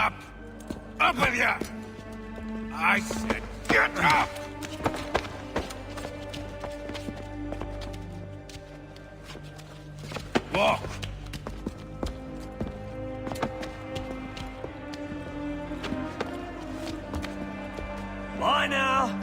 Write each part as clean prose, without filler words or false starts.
Up! Up with you! I said get up! Walk! Bye now!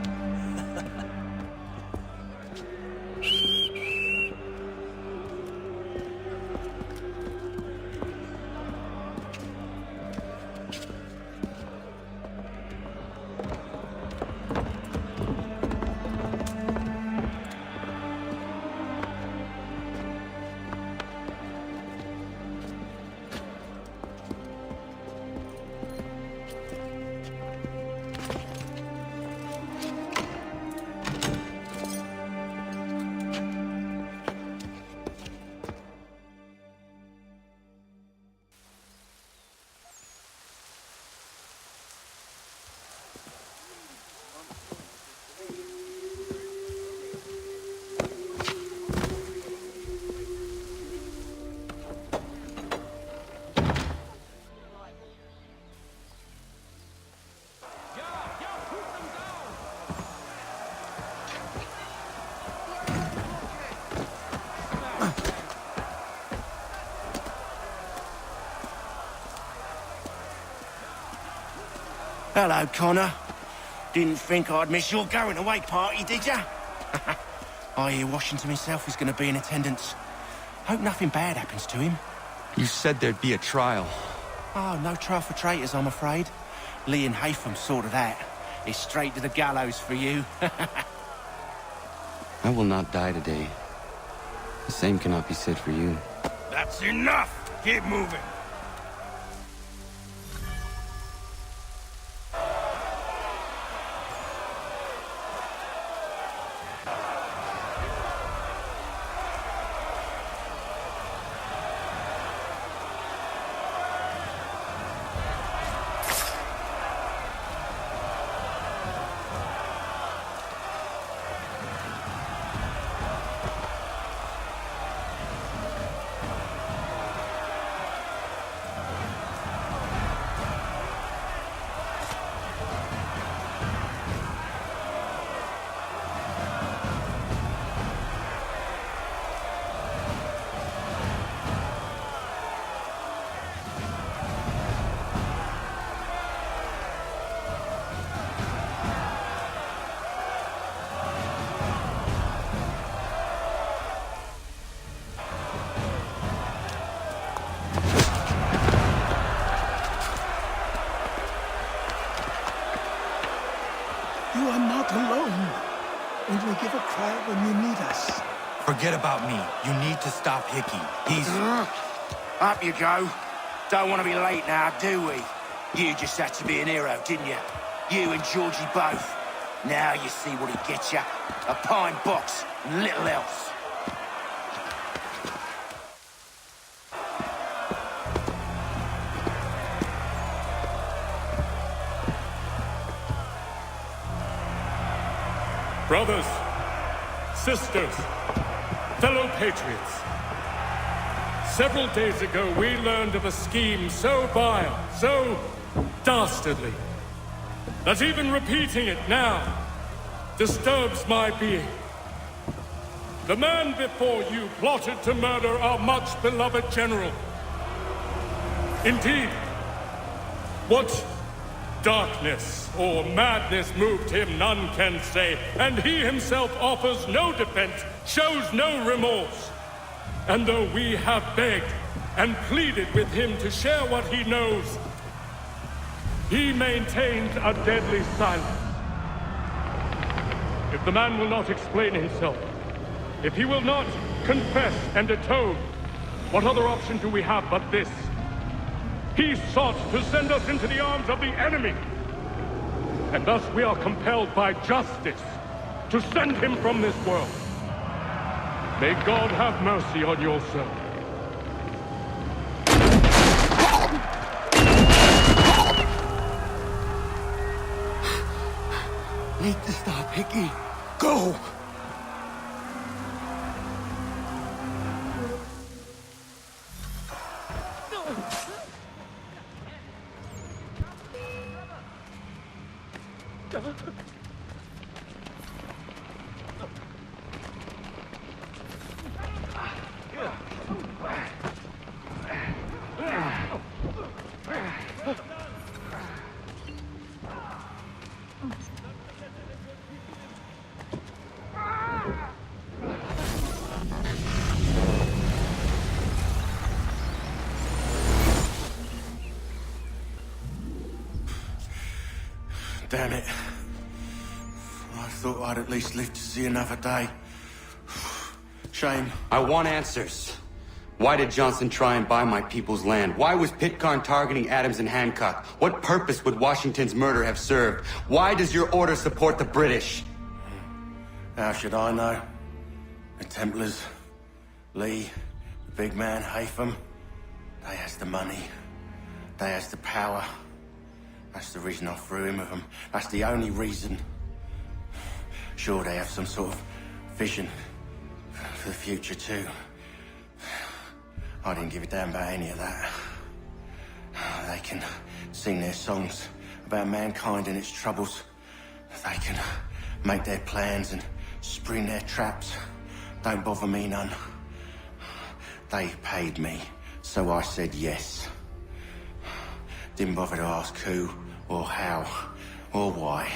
Hello, Connor. Didn't think I'd miss your going-away party, did ya? I hear Washington himself is going to be in attendance. Hope nothing bad happens to him. You said there'd be a trial. Oh, no trial for traitors, I'm afraid. Lee and Haytham sorted that. It's straight to the gallows for you. I will not die today. The same cannot be said for you. That's enough! Keep moving! You are not alone. And we give a cry when you need us. Forget about me. You need to stop Hickey. He's... Up you go. Don't want to be late now, do we? You just had to be an hero, didn't you? You and Georgie both. Now you see what he gets you. A pine box and little else. Brothers, sisters, fellow patriots. Several days ago, we learned of a scheme so vile, so dastardly, that even repeating it now disturbs my being. The man before you plotted to murder our much-beloved general. Indeed, what darkness or madness moved him, none can say, and he himself offers no defense, shows no remorse. And though we have begged and pleaded with him to share what he knows, he maintains a deadly silence. If the man will not explain himself, if he will not confess and atone, what other option do we have but this? He sought to send us into the arms of the enemy. And thus we are compelled by justice to send him from this world. May God have mercy on your soul. Need to stop, Hickey. Go! Damn it. I thought I'd at least live to see another day. Shame. I want answers. Why did Johnson try and buy my people's land? Why was Pitcairn targeting Adams and Hancock? What purpose would Washington's murder have served? Why does your order support the British? How should I know? The Templars, Lee, the big man, Haytham, they has the money. They has the power. That's the reason I threw in with them. That's the only reason. Sure, they have some sort of vision for the future too. I didn't give a damn about any of that. They can sing their songs about mankind and its troubles. They can make their plans and spring their traps. Don't bother me none. They paid me, so I said yes. Didn't bother to ask who, or how, or why.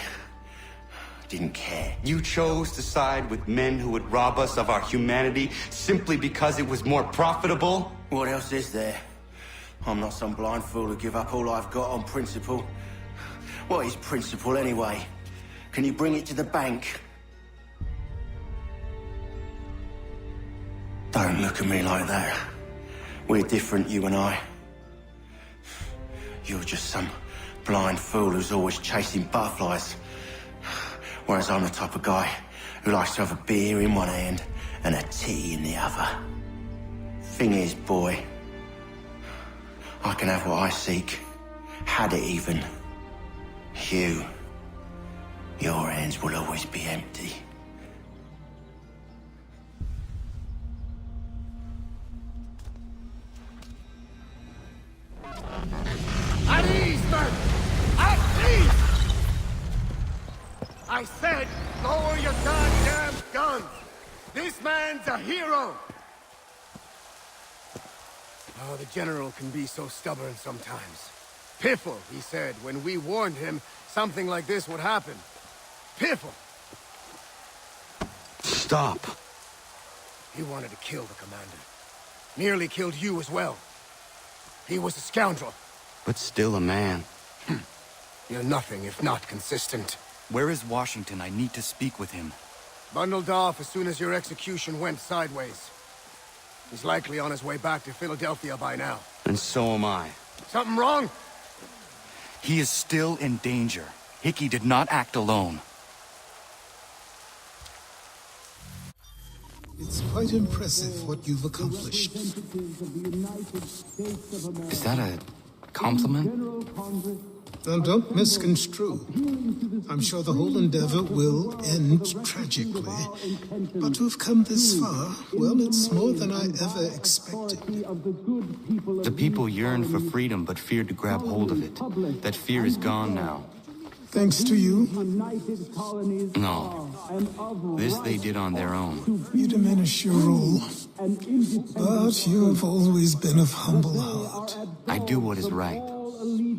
Didn't care. You chose to side with men who would rob us of our humanity simply because it was more profitable? What else is there? I'm not some blind fool who give up all I've got on principle. What is principle anyway? Can you bring it to the bank? Don't look at me like that. We're different, you and I. You're just some blind fool who's always chasing butterflies. Whereas I'm the type of guy who likes to have a beer in one hand and a tea in the other. Thing is, boy, I can have what I seek. Had it even. Your hands will always be empty. At ease, men! At ease! I said, lower your goddamn guns! This man's a hero! Oh, the General can be so stubborn sometimes. Piffle, he said, when we warned him something like this would happen. Piffle! Stop. He wanted to kill the commander. Nearly killed you as well. He was a scoundrel. But still a man. You're nothing if not consistent. Where is Washington? I need to speak with him. Bundled off as soon as your execution went sideways. He's likely on his way back to Philadelphia by now. And so am I. Something wrong? He is still in danger. Hickey did not act alone. It's quite impressive what you've accomplished. Is that a compliment? Now, don't misconstrue. I'm sure the whole endeavor will end tragically. But to have come this far, well, it's more than I ever expected. The people yearned for freedom but feared to grab hold of it. That fear is gone now. Thanks to you, No. This they did on their own. you diminish your role. But you have always been of humble heart. I do what is right.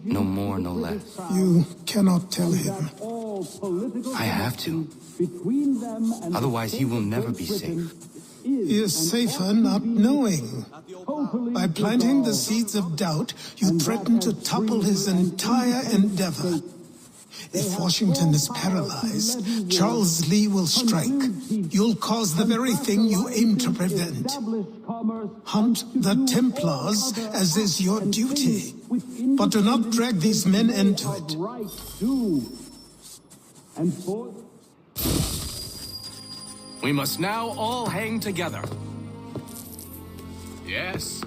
No more, no less. You cannot tell him. I have to. Otherwise, he will never be safe. He is safer not knowing. By planting the seeds of doubt, you threaten to topple his entire endeavor. If Washington is paralyzed, Charles Lee will strike. You'll cause the very thing you aim to prevent. Hunt the Templars, as is your duty. But do not drag these men into it. We must now all hang together. Yes,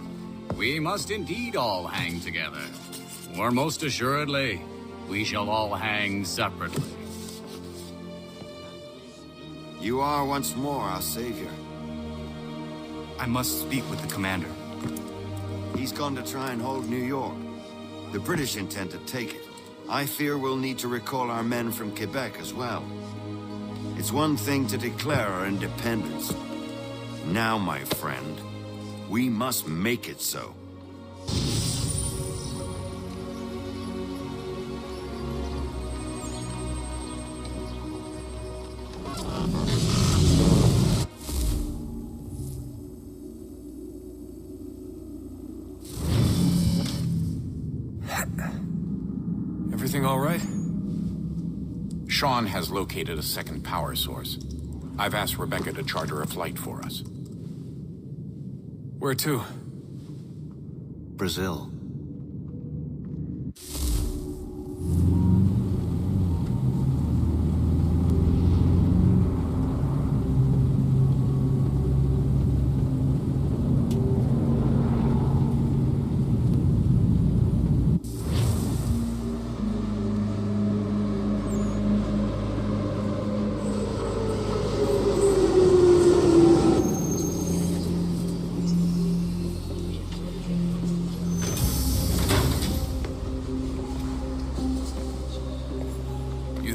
we must indeed all hang together. Or most assuredly, we shall all hang separately. You are once more our savior. I must speak with the commander. He's gone to try and hold New York. The British intend to take it. I fear we'll need to recall our men from Quebec as well. It's one thing to declare our independence. Now, my friend, we must make it so. Everything all right? Sean has located a second power source. I've asked Rebecca to charter a flight for us. Where to? Brazil.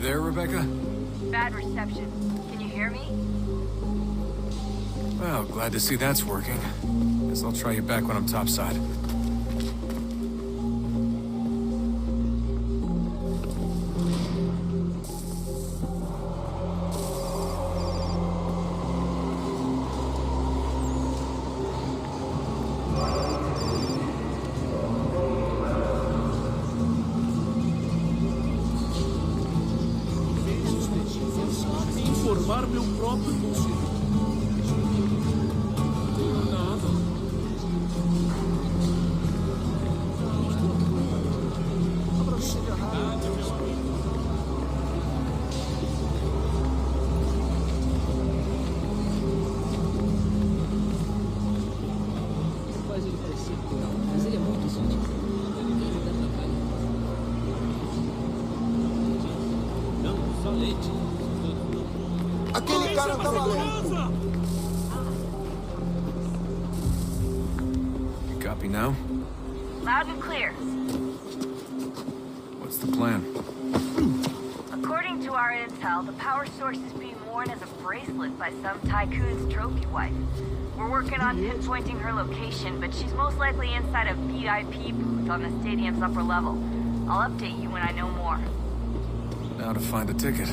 Rebecca? Bad reception. Can you hear me? Well, glad to see that's working. Guess I'll try you back when I'm topside. Formar meu próprio conselho. Faz ele parecer cruel, mas ele é muito sutil. Ele dá trabalho. Não, só leite. Aquele cara tá valendo. You copy now? Loud and clear. What's the plan? According to our intel, the power source is being worn as a bracelet by some tycoon's trophy wife. We're working on pinpointing her location, but she's most likely inside a VIP booth on the stadium's upper level. I'll update you when I know more. Now to find a ticket.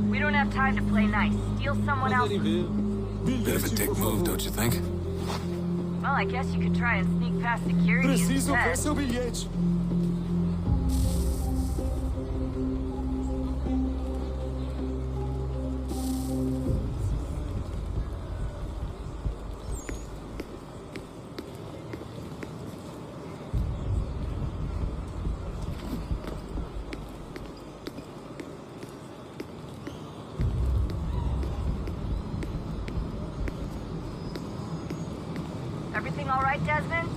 We don't have time to play nice. Steal someone else's. Bit of a dick move, don't you think? Well, I guess you could try and sneak past security Preciso ver instead. seu bilhete. Everything all right, Desmond?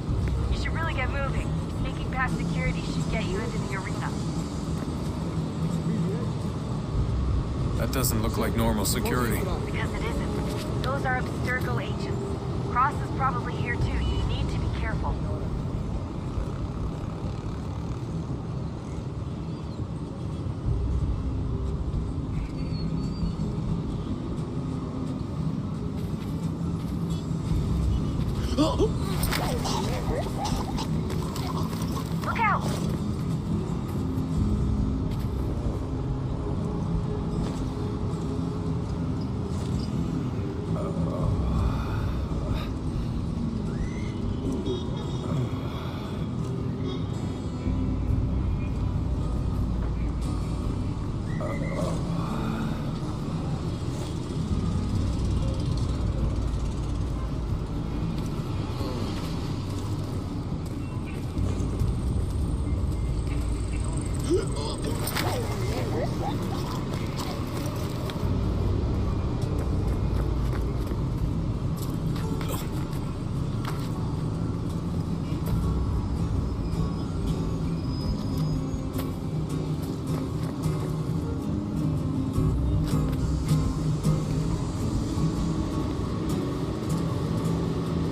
You should really get moving. Sneaking past security should get you into the arena. That doesn't look like normal security. Because it isn't. Those are Abstergo agents. Cross is probably here too. You need to be careful. Look out!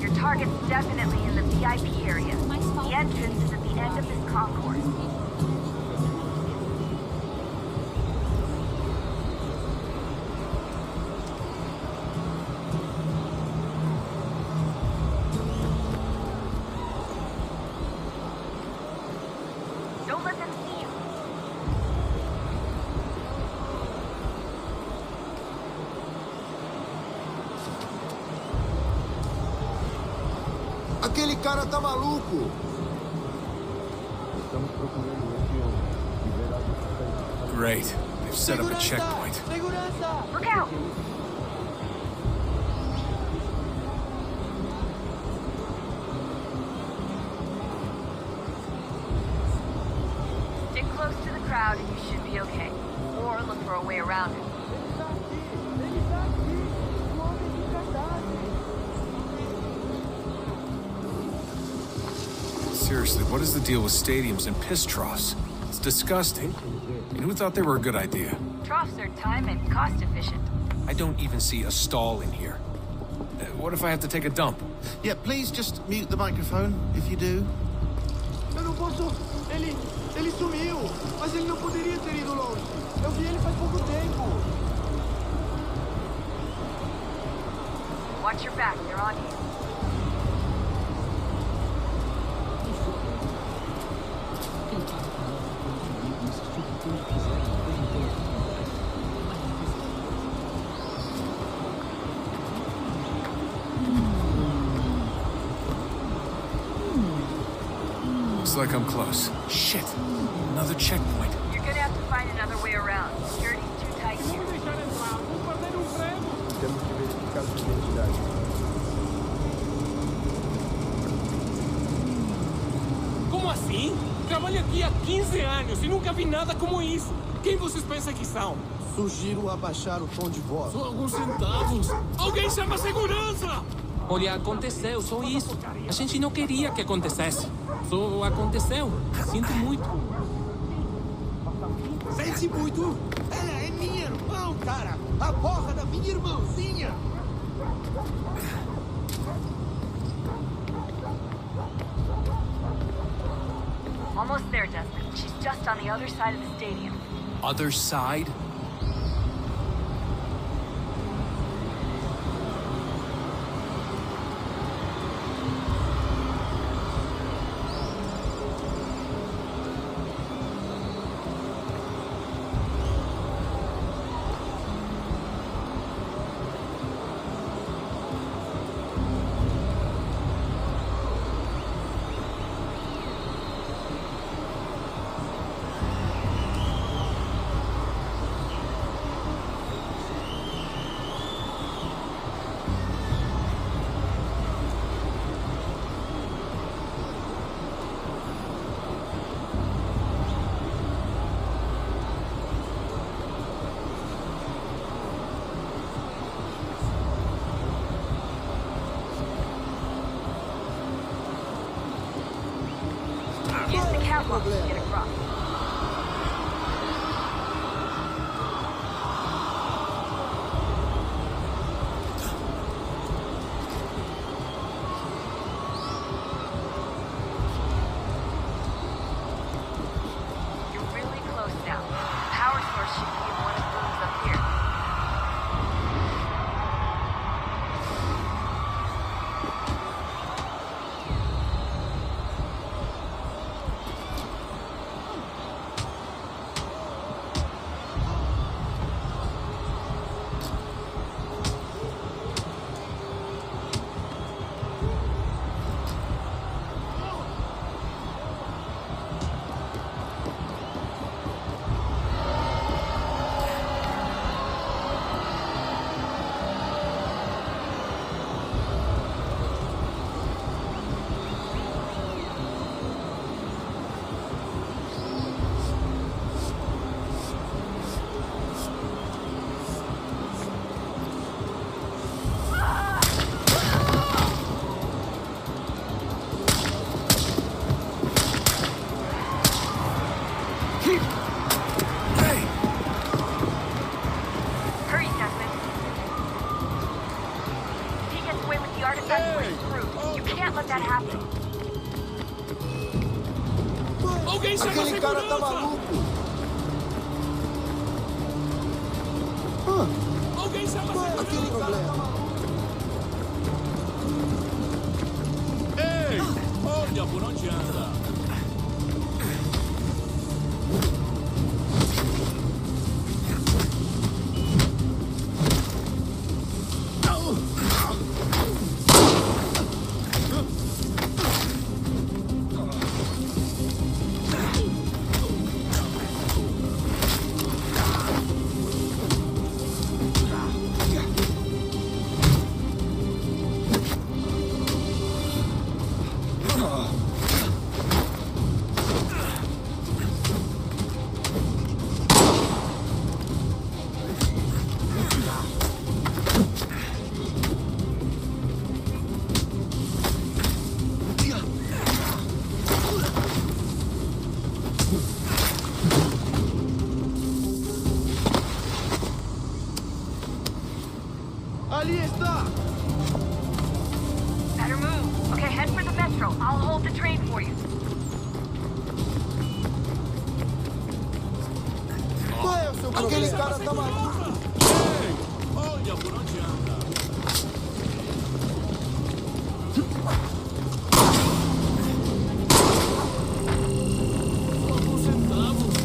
Your target's definitely in the VIP area. The entrance is at the end of this concourse. Don't let them see you. Aquele cara tá maluco! Great. They've set up a checkpoint. Look out! Stick close to the crowd and you should be okay. Or look for a way around it. Seriously, what is the deal with stadiums and piss troughs? It's disgusting. And who thought they were a good idea? Troughs are time and cost efficient. I don't even see a stall in here. What if I have to take a dump? Yeah, please just mute the microphone, if you do. Eu não posso... Ele sumiu! Mas ele não poderia ter ido longe. Eu vi ele faz pouco tempo. Watch your back, they're on you. Looks like I'm close. Shit! Another checkpoint. You're gonna have to find another way around. Security's too tight here. Temos que verificar sua identidade. Como assim? Trabalho aqui há 15 anos e nunca vi nada como isso. Quem vocês pensam que são? Sugiro abaixar o tom de voz. Só alguns centavos. Alguém chama a segurança! Olha, aconteceu, só isso. A gente não queria que acontecesse. Só aconteceu. Sinto muito. Sente muito? Ela é minha irmã, cara! A porra da minha irmãzinha! Almost there, Desmond. She's just on the other side of the stadium. Other side? Use the catwalk to get across. You're really close now. The power source should be in one of the rooms up here. Hurry, Desmond. If he gets away with the artifact, we're screwed. You can't let that happen. Alguém chama Aquele cara tá maluco. Alguém chama Qual é aquele problema? Ei! Olha por onde anda. Ali está! Better move. Okay, head for the metro. I'll hold the train for you. Qual é o seu problema? Aquele cara tá maluco. Ei! Olha por onde anda. Alguns centavos.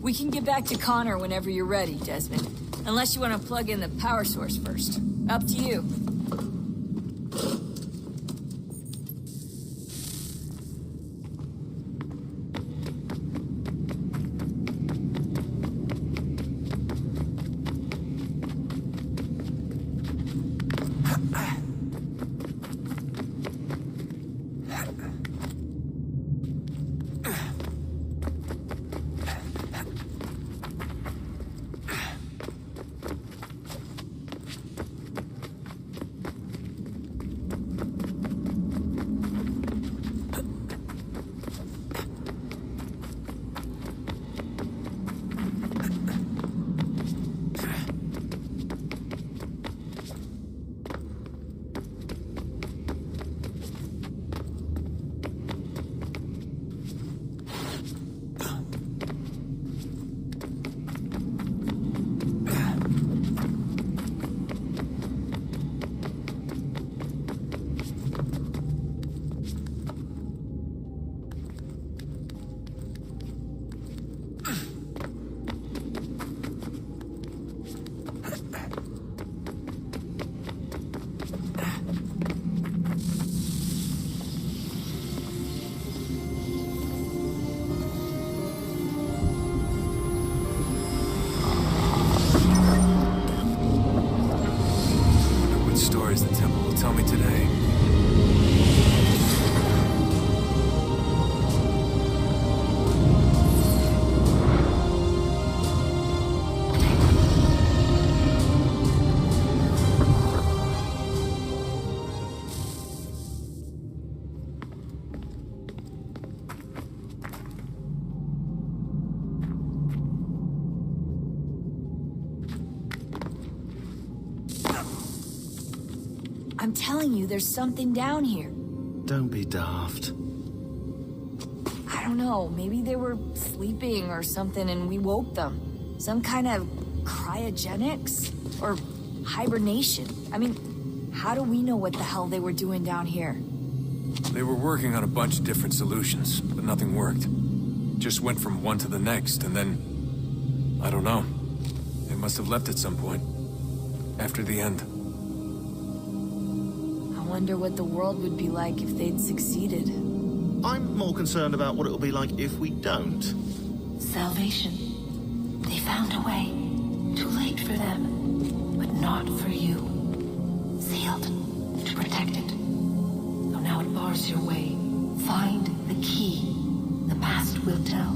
We can get back to Connor whenever you're ready, Desmond. Unless you want to plug in the power source first. Up to you. I'm telling you, there's something down here. Don't be daft. I don't know, maybe they were sleeping or something and we woke them. Some kind of cryogenics? Or hibernation. I mean, how do we know what the hell they were doing down here? They were working on a bunch of different solutions, but nothing worked. Just went from one to the next, and then... I don't know. They must have left at some point. After the end. I wonder what the world would be like if they'd succeeded. I'm more concerned about what it'll be like if we don't. Salvation. They found a way. Too late for them, but not for you. Sealed. To protect it. Though now it bars is your way. Find the key. The past will tell.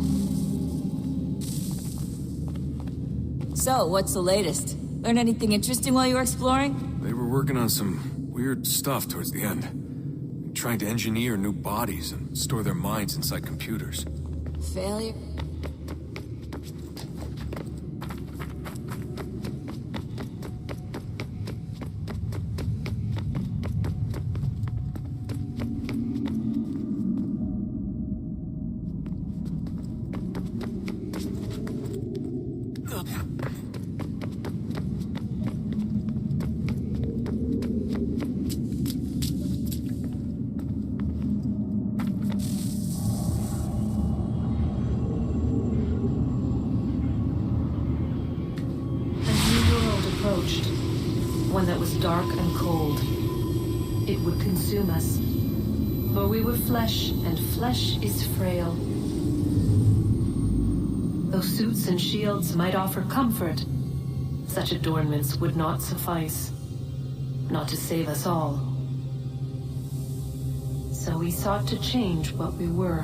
So, what's the latest? Learn anything interesting while you were exploring? They were working on some weird stuff towards the end. Trying to engineer new bodies and store their minds inside computers. Failure? One that was dark and cold. It would consume us, for we were flesh, and flesh is frail. Though suits and shields might offer comfort, such adornments would not suffice, not to save us all. So we sought to change what we were.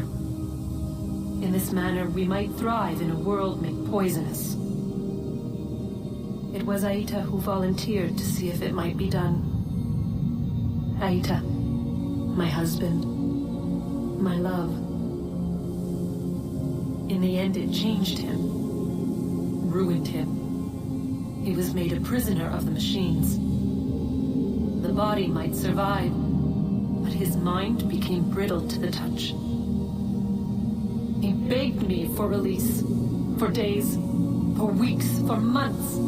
In this manner, we might thrive in a world made poisonous. It was Aita who volunteered to see if it might be done. Aita, my husband, my love. In the end, it changed him, ruined him. He was made a prisoner of the machines. The body might survive, but his mind became brittle to the touch. He begged me for release, for days, for weeks, for months.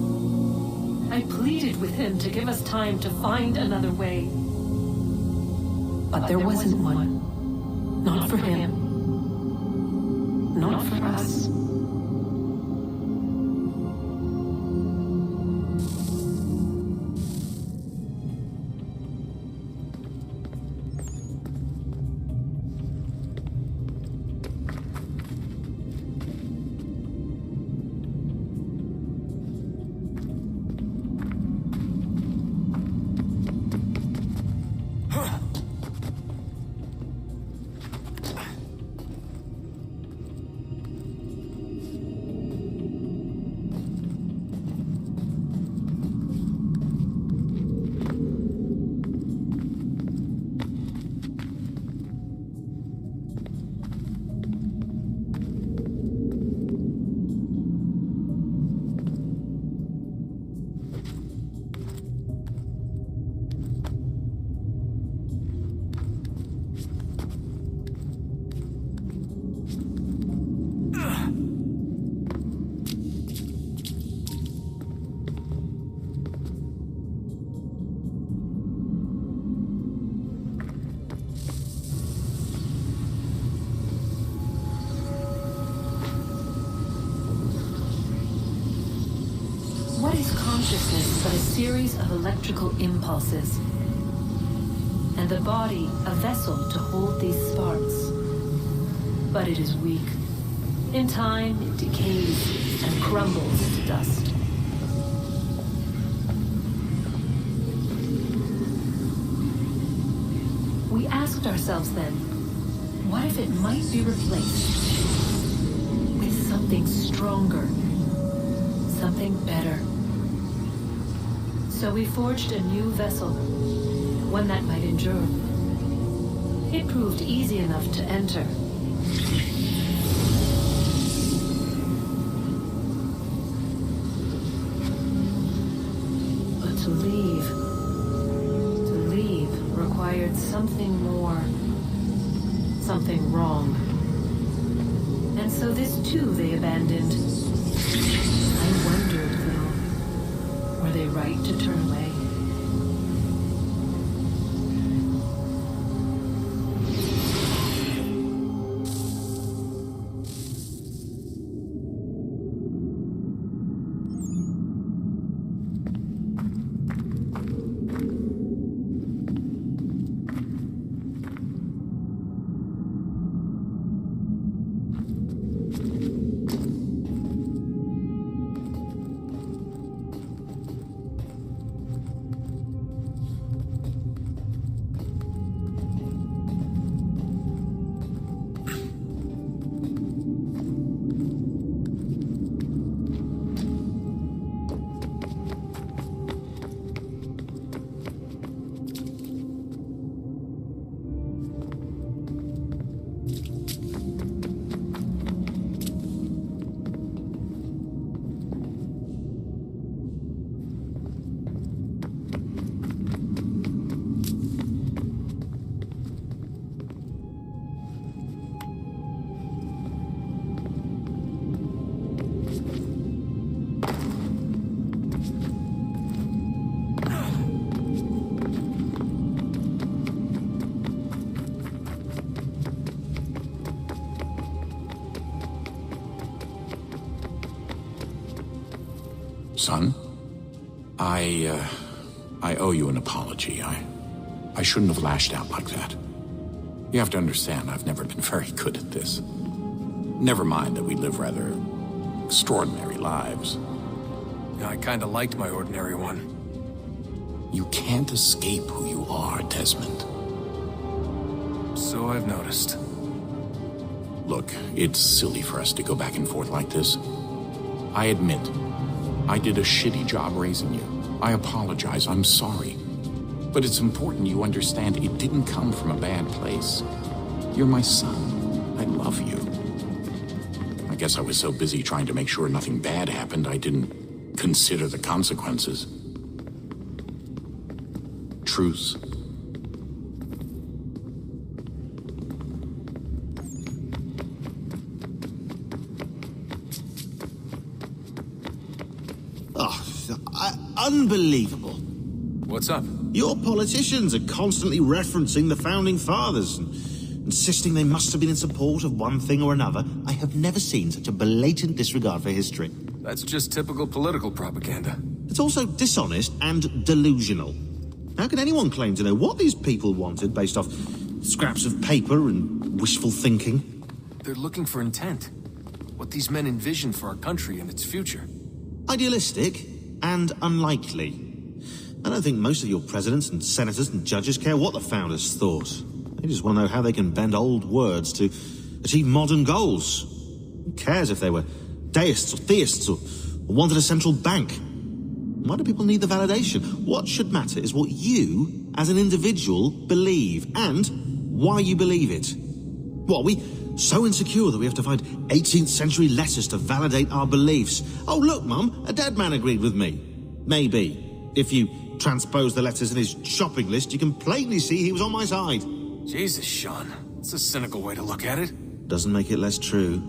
I pleaded with him to give us time to find another way. But there wasn't one. Not for him. Not for us. Consciousness but a series of electrical impulses, and the body a vessel to hold these sparks. But it is weak. In time, it decays and crumbles to dust. We asked ourselves then, what if it might be replaced with something stronger, something better? So we forged a new vessel, one that might endure. It proved easy enough to enter. But to leave required something more, something wrong. And so this too they abandoned. I wondered, though, were they right to turn away? Son, I owe you an apology. I shouldn't have lashed out like that. You have to understand, I've never been very good at this. Never mind that we live rather extraordinary lives. Yeah, I kinda liked my ordinary one. You can't escape who you are, Desmond. So I've noticed. Look, it's silly for us to go back and forth like this. I admit, I did a shitty job raising you. I apologize, I'm sorry. But it's important you understand it didn't come from a bad place. You're my son. I love you. I guess I was so busy trying to make sure nothing bad happened, I didn't consider the consequences. Truce. Unbelievable. What's up? Your politicians are constantly referencing the Founding Fathers and insisting they must have been in support of one thing or another. I have never seen such a blatant disregard for history. That's just typical political propaganda. It's also dishonest and delusional. How can anyone claim to know what these people wanted based off scraps of paper and wishful thinking? They're looking for intent. What these men envision for our country and its future. Idealistic and unlikely. I don't think most of your presidents and senators and judges care what the founders thought. They just want to know how they can bend old words to achieve modern goals. Who cares if they were deists or theists or wanted a central bank? Why do people need the validation? What should matter is what you, as an individual, believe, and why you believe it. What, are we so insecure that we have to find 18th century letters to validate our beliefs? Oh, look, Mum, a dead man agreed with me. Maybe. If you transpose the letters in his shopping list, you can plainly see he was on my side. Jesus, Sean. It's a cynical way to look at it. Doesn't make it less true.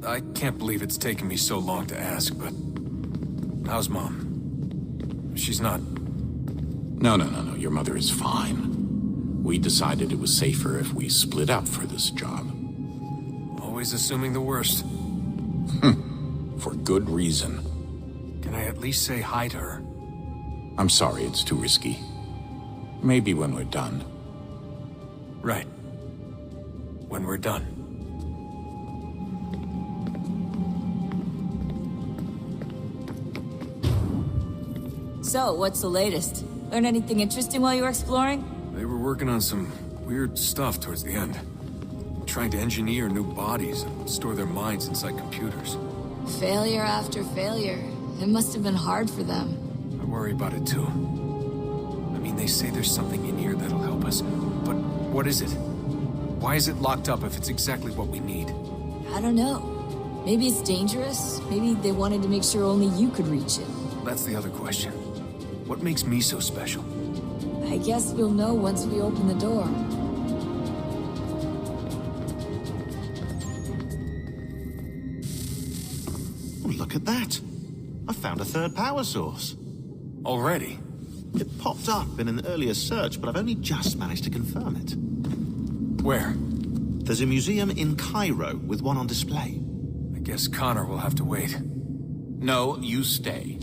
I can't believe it's taken me so long to ask, but... how's Mom? She's not... No. Your mother is fine. We decided it was safer if we split up for this job. Always assuming the worst. For good reason. Can I at least say hi to her? I'm sorry, it's too risky. Maybe when we're done. Right. When we're done. So, what's the latest? Learn anything interesting while you were exploring? They were working on some weird stuff towards the end. Trying to engineer new bodies and store their minds inside computers. Failure after failure. It must have been hard for them. I worry about it too. I mean, they say there's something in here that'll help us, but what is it? Why is it locked up if it's exactly what we need? I don't know. Maybe it's dangerous. Maybe they wanted to make sure only you could reach it. That's the other question. What makes me so special? I guess we'll know once we open the door. Oh, look at that. I found a third power source. Already? It popped up in an earlier search, but I've only just managed to confirm it. Where? There's a museum in Cairo with one on display. I guess Connor will have to wait. No, you stay.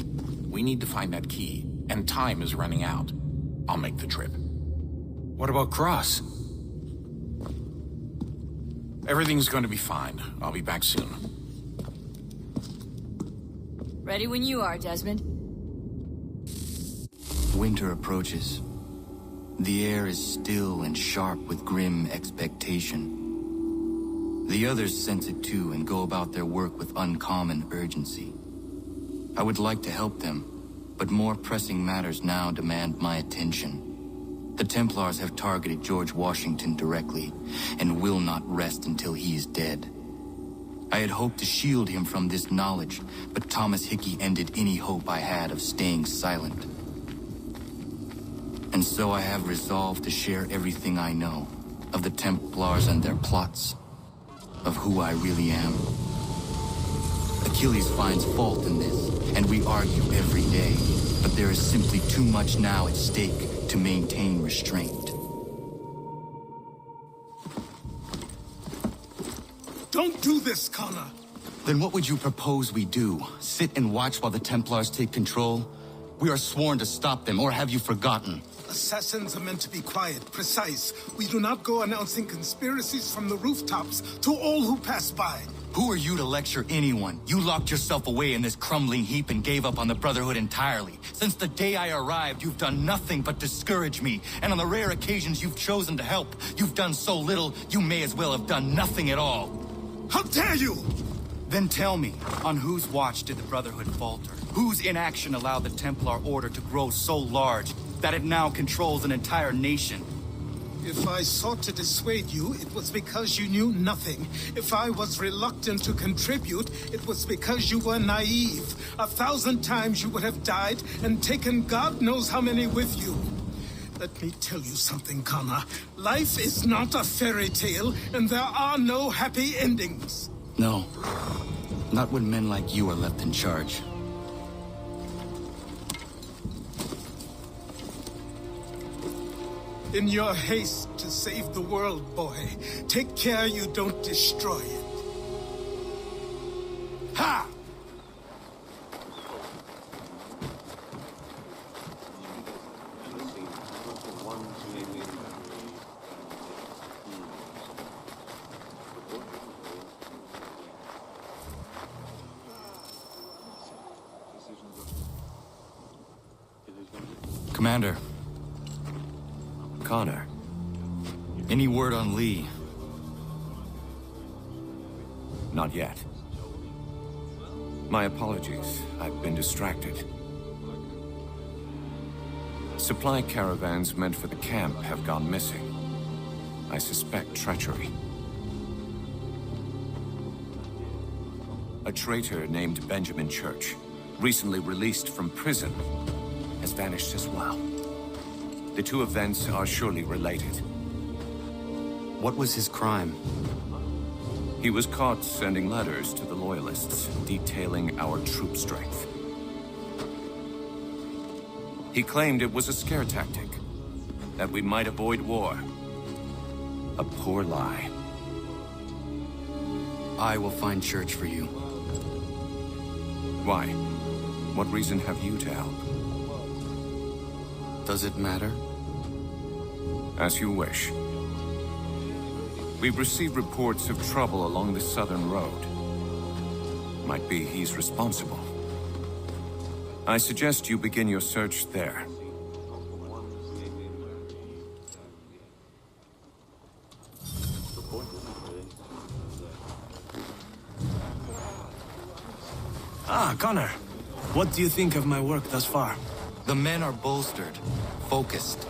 We need to find that key, and time is running out. I'll make the trip. What about Cross? Everything's going to be fine. I'll be back soon. Ready when you are, Desmond. Winter approaches. The air is still and sharp with grim expectation. The others sense it too and go about their work with uncommon urgency. I would like to help them, but more pressing matters now demand my attention. The Templars have targeted George Washington directly, and will not rest until he is dead. I had hoped to shield him from this knowledge, but Thomas Hickey ended any hope I had of staying silent. And so I have resolved to share everything I know of the Templars and their plots, of who I really am. Achilles finds fault in this, and we argue every day, but there is simply too much now at stake to maintain restraint. Don't do this, Connor. Then what would you propose we do? Sit and watch while the Templars take control? We are sworn to stop them, or have you forgotten? Assassins are meant to be quiet, precise. We do not go announcing conspiracies from the rooftops to all who pass by. Who are you to lecture anyone? You locked yourself away in this crumbling heap and gave up on the Brotherhood entirely. Since the day I arrived, you've done nothing but discourage me. And on the rare occasions you've chosen to help, you've done so little, you may as well have done nothing at all. How dare you! Then tell me, on whose watch did the Brotherhood falter? Whose inaction allowed the Templar Order to grow so large that it now controls an entire nation? If I sought to dissuade you, it was because you knew nothing. If I was reluctant to contribute, it was because you were naive. 1,000 times you would have died and taken God knows how many with you. Let me tell you something, Connor. Life is not a fairy tale, and there are no happy endings. No. Not when men like you are left in charge. In your haste to save the world, boy, take care you don't destroy it. Ha! Commander. Connor. Any word on Lee? Not yet. My apologies. I've been distracted. Supply caravans meant for the camp have gone missing. I suspect treachery. A traitor named Benjamin Church, recently released from prison, has vanished as well. The two events are surely related. What was his crime? He was caught sending letters to the Loyalists, detailing our troop strength. He claimed it was a scare tactic, that we might avoid war. A poor lie. I will find Church for you. Why? What reason have you to help? Does it matter? As you wish. We've received reports of trouble along the southern road. Might be he's responsible. I suggest you begin your search there. Ah, Connor. What do you think of my work thus far? The men are bolstered, focused.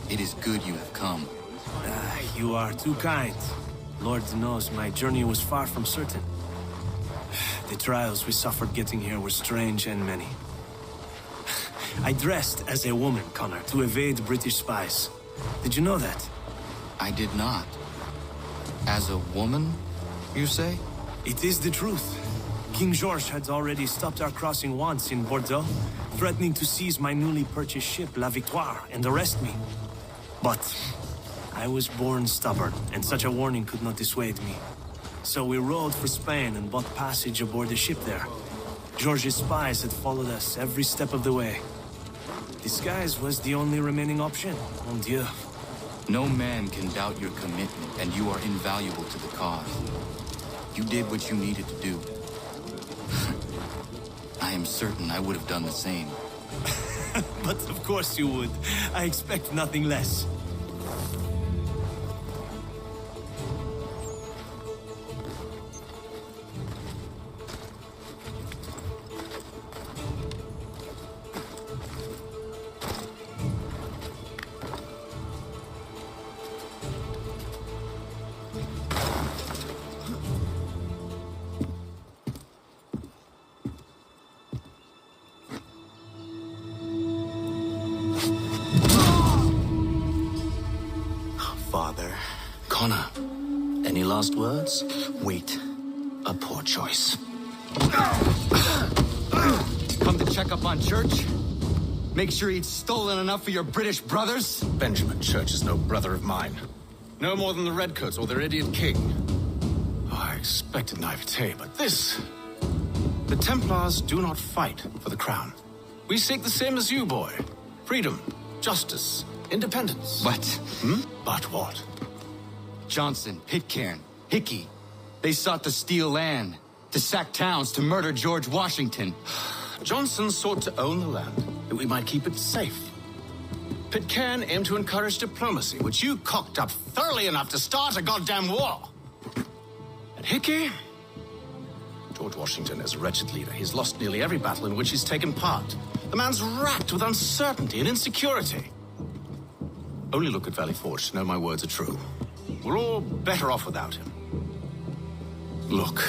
It is good you have come. You are too kind. Lord knows my journey was far from certain. The trials we suffered getting here were strange and many. I dressed as a woman, Connor, to evade British spies. Did you know that? I did not. As a woman, you say? It is the truth. King George had already stopped our crossing once in Bordeaux, threatening to seize my newly purchased ship, La Victoire, and arrest me. But I was born stubborn, and such a warning could not dissuade me. So we rode for Spain and bought passage aboard the ship there. George's spies had followed us every step of the way. Disguise was the only remaining option, mon Dieu. No man can doubt your commitment, and you are invaluable to the cause. You did what you needed to do. I am certain I would have done the same. But of course you would. I expect nothing less. Father. Connor. Any last words? Wait. A poor choice. Come to check up on Church? Make sure he'd stolen enough for your British brothers? Benjamin Church is no brother of mine. No more than the Redcoats or their idiot king. Oh, I expected naivete, but this... The Templars do not fight for the crown. We seek the same as you, boy. Freedom, justice, independence. But... But what? Johnson, Pitcairn, Hickey. They sought to steal land, to sack towns, to murder George Washington. Johnson sought to own the land, that we might keep it safe. Pitcairn aimed to encourage diplomacy, which you cocked up thoroughly enough to start a goddamn war. And Hickey? George Washington is a wretched leader. He's lost nearly every battle in which he's taken part. The man's racked with uncertainty and insecurity. Only look at Valley Forge to know my words are true. We're all better off without him. Look,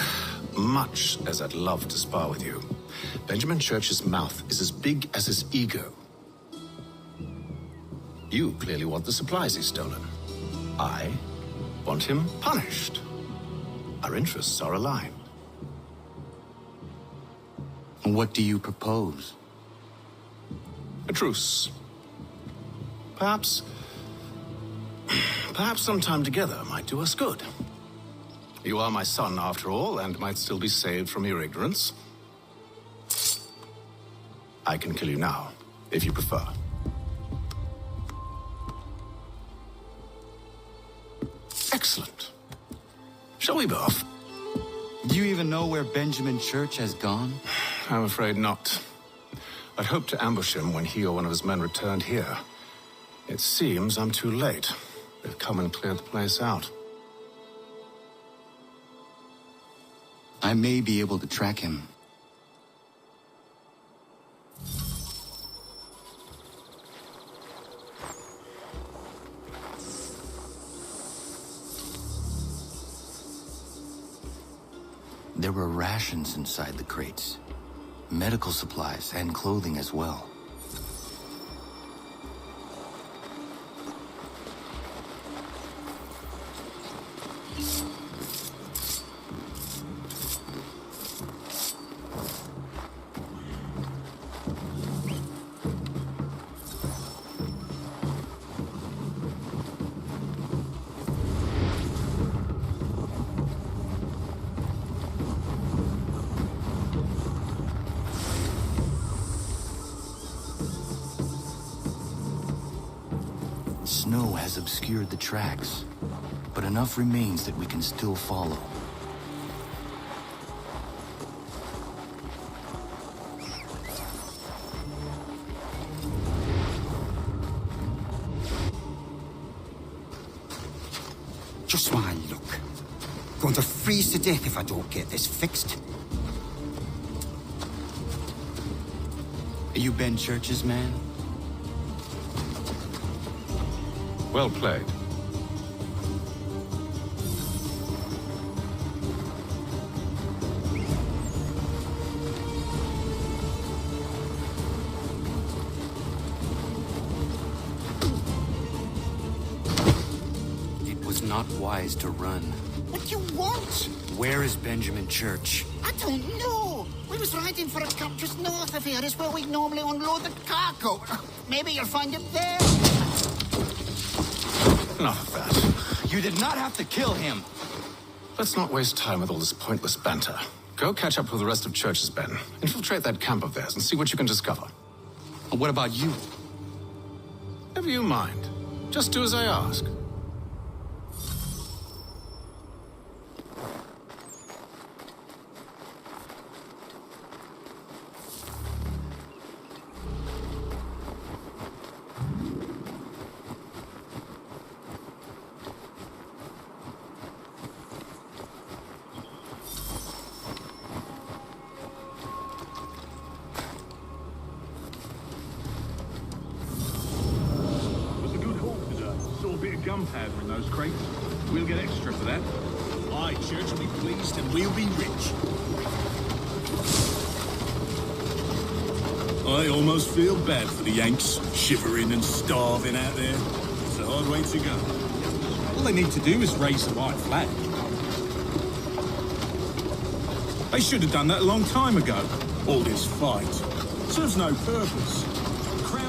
much as I'd love to spar with you, Benjamin Church's mouth is as big as his ego. You clearly want the supplies he's stolen. I want him punished. Our interests are aligned. What do you propose? A truce. Perhaps some time together might do us good. You are my son, after all, and might still be saved from your ignorance. I can kill you now, if you prefer. Excellent. Shall we both? Do you even know where Benjamin Church has gone? I'm afraid not. I'd hoped to ambush him when he or one of his men returned here. It seems I'm too late. They've come and cleared the place out. I may be able to track him. There were rations inside the crates. Medical supplies and clothing as well. Snow has obscured the tracks, but enough remains that we can still follow. Just my luck. Going to freeze to death if I don't get this fixed. Are you Ben Church's man? Well played. It was not wise to run. What do you want? Where is Benjamin Church? I don't know. We was riding for a camp just north of here. Is where we normally unload the cargo. Maybe you'll find him there. Enough of that. You did not have to kill him. Let's not waste time with all this pointless banter. Go catch up with the rest of Church's men. Infiltrate that camp of theirs and see what you can discover. And what about you? Never you mind. Just do as I ask. Gunpowder in those crates. We'll get extra for that. Aye, Church will be pleased and we'll be rich. I almost feel bad for the Yanks, shivering and starving out there. It's a hard way to go. All they need to do is raise the white flag. They should have done that a long time ago. All this fight serves no purpose. The crown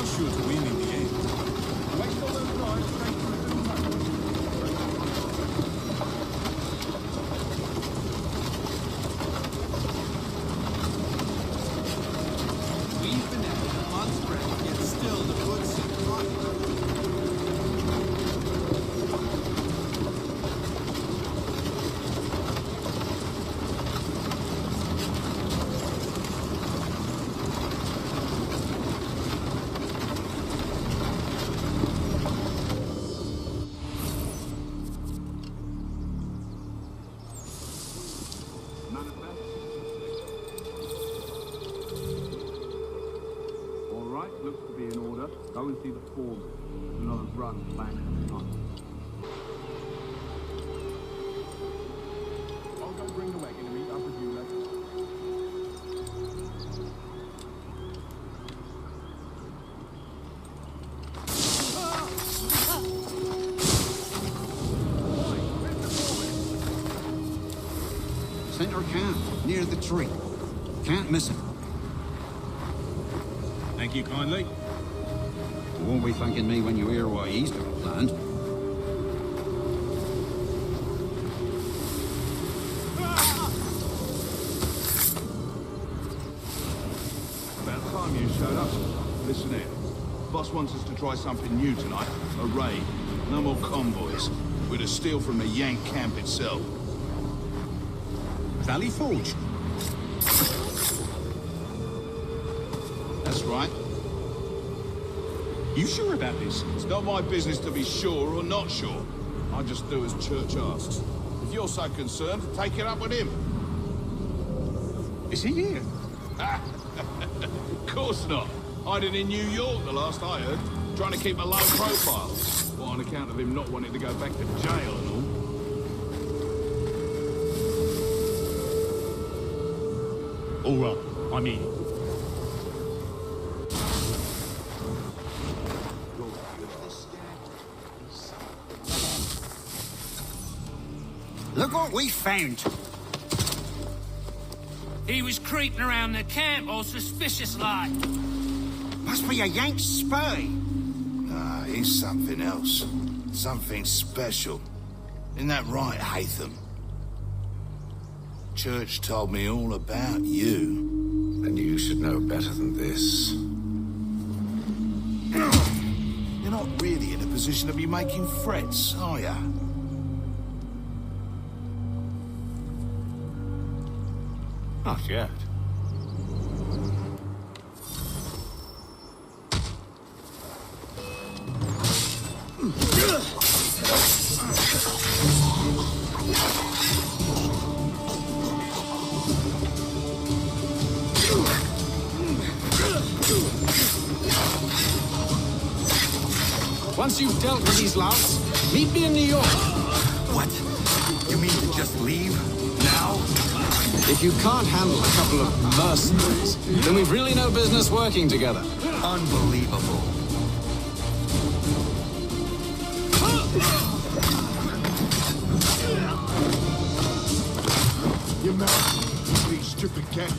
Go and see the foreman. Another run back on. I'll go bring the wagon and meet up with you later. Center camp, near the tree. Can't miss him. Thank you kindly. You won't be thanking me when you hear what he's got planned. About time you showed up. Listen here. Boss wants us to try something new tonight. A raid. No more convoys. We're to steal from the Yank camp itself. Valley Forge. That's right. You sure about this? It's not my business to be sure or not sure. I just do as Church asks. If you're so concerned, take it up with him. Is he here? Of course not. Hiding in New York, the last I heard. Trying to keep a low profile. Well, on account of him not wanting to go back to jail and all. All right, I'm in. Look what we found. He was creeping around the camp all suspicious-like. Must be a Yank spy. Ah, he's something else. Something special. Isn't that right, Haytham? Church told me all about you. And you should know better than this. You're not really in a position to be making threats, are ya? Not yet. Once you've dealt with these louts, meet me in New York. What? You mean to just leave? Now? If you can't handle a couple of mercenaries, then we've really no business working together. Unbelievable. You mad? You stupid cat.